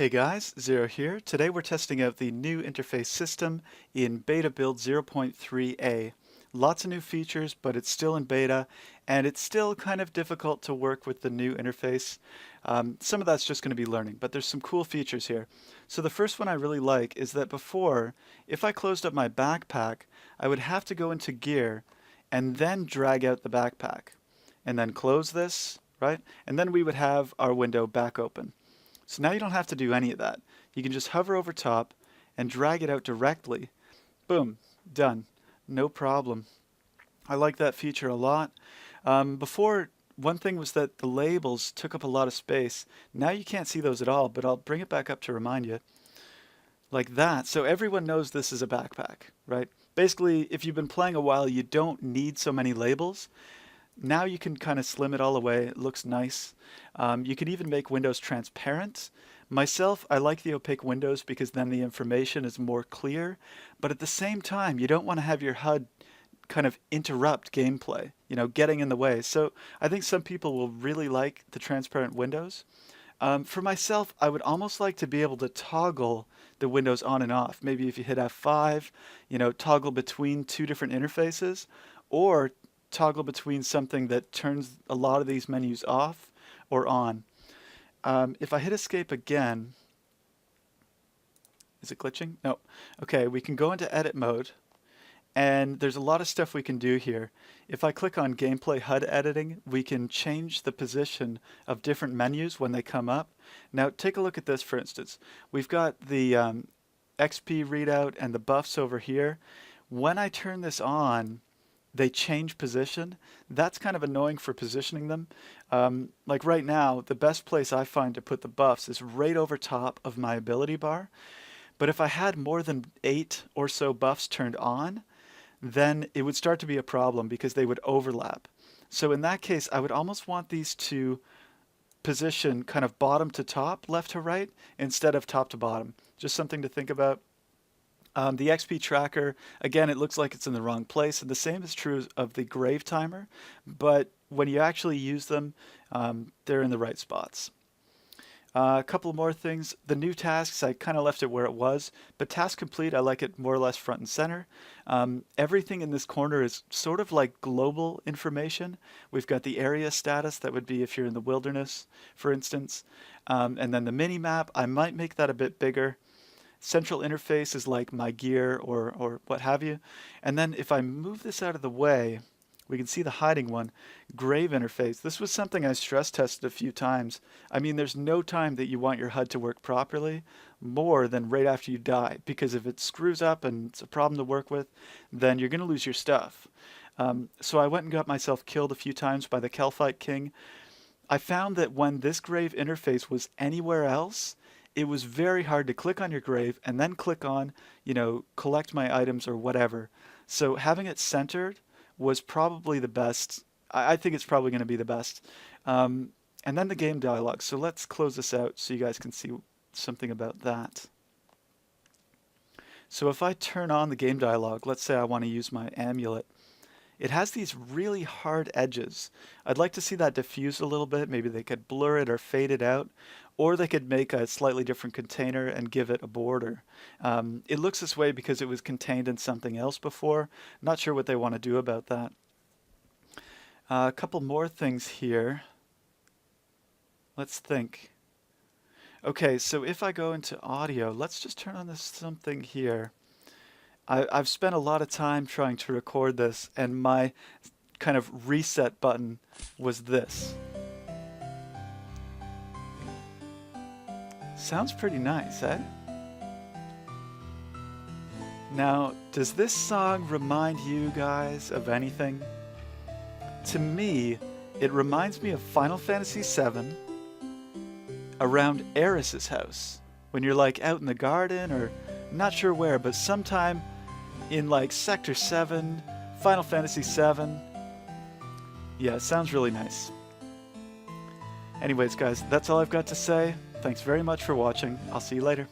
Hey guys, Zero here. Today we're testing out the new interface system in beta build 0.3a. Lots of new features, but it's still in beta, and it's still kind of difficult to work with the new interface. Some of that's just going to be learning, but there's some cool features here. So the first one I really like is that before, if I closed up my backpack, I would have to go into gear and then drag out the backpack, and then close this, right? And then we would have our window back open. So now you don't have to do any of that. You can just hover over top and drag it out directly. Boom, done. No problem. I like that feature a lot. Before, one thing was that the labels took up a lot of space. Now you can't see those at all, but I'll bring it back up to remind you. Like that. So everyone knows this is a backpack, right? Basically, if you've been playing a while, you don't need so many labels. Now you can kind of slim it all away. It looks nice. You can even make windows transparent. Myself, I like the opaque windows because then the information is more clear. But at the same time, you don't want to have your HUD kind of interrupt gameplay, getting in the way. So I think some people will really like the transparent windows. For myself, I would almost like to be able to toggle the windows on and off. Maybe if you hit F5, toggle between two different interfaces, or toggle between something that turns a lot of these menus off or on. If I hit escape again, is it glitching? No. Okay, we can go into edit mode, and there's a lot of stuff we can do here. If I click on gameplay HUD editing, we can change the position of different menus when they come up. Now take a look at this, for instance. We've got the XP readout and the buffs over here. When I turn this on, they change position. That's kind of annoying for positioning them. Like right now, the best place I find to put the buffs is right over top of my ability bar. But if I had more than 8 or so buffs turned on, then it would start to be a problem because they would overlap. So in that case, I would almost want these to position kind of bottom to top, left to right, instead of top to bottom. Just something to think about. The XP tracker, again, it looks like it's in the wrong place, and the same is true of the grave timer, but when you actually use them, they're in the right spots. A couple more things. The new tasks, I kind of left it where it was, but task complete, I like it more or less front and center. Everything in this corner is sort of like global information. We've got the area status, that would be if you're in the wilderness, for instance. And then the mini map, I might make that a bit bigger. Central interface is like my gear or what have you. And then if I move this out of the way, we can see the hiding one, grave interface. This was something I stress tested a few times. I mean, there's no time that you want your HUD to work properly more than right after you die, because if it screws up and it's a problem to work with, then you're going to lose your stuff. So I went and got myself killed a few times by the Kelphite King. I found that when this grave interface was anywhere else, it was very hard to click on your grave and then click on, collect my items or whatever. So having it centered was probably the best. I think it's probably going to be the best. And then the game dialogue. So let's close this out so you guys can see something about that. So if I turn on the game dialogue, let's say I want to use my amulet. It has these really hard edges. I'd like to see that diffuse a little bit. Maybe they could blur it or fade it out, or they could make a slightly different container and give it a border. It looks this way because it was contained in something else before. Not sure what they want to do about that. A couple more things here. Let's think. Okay, so if I go into audio, let's just turn on this something here. I've spent a lot of time trying to record this, and my kind of reset button was this. Sounds pretty nice, eh? Now, does this song remind you guys of anything? To me, it reminds me of Final Fantasy VII around Eris's house, when you're like out in the garden or not sure where, but sometime in like Sector 7, Final Fantasy VII. Yeah, it sounds really nice. Anyways, guys, that's all I've got to say. Thanks very much for watching. I'll see you later.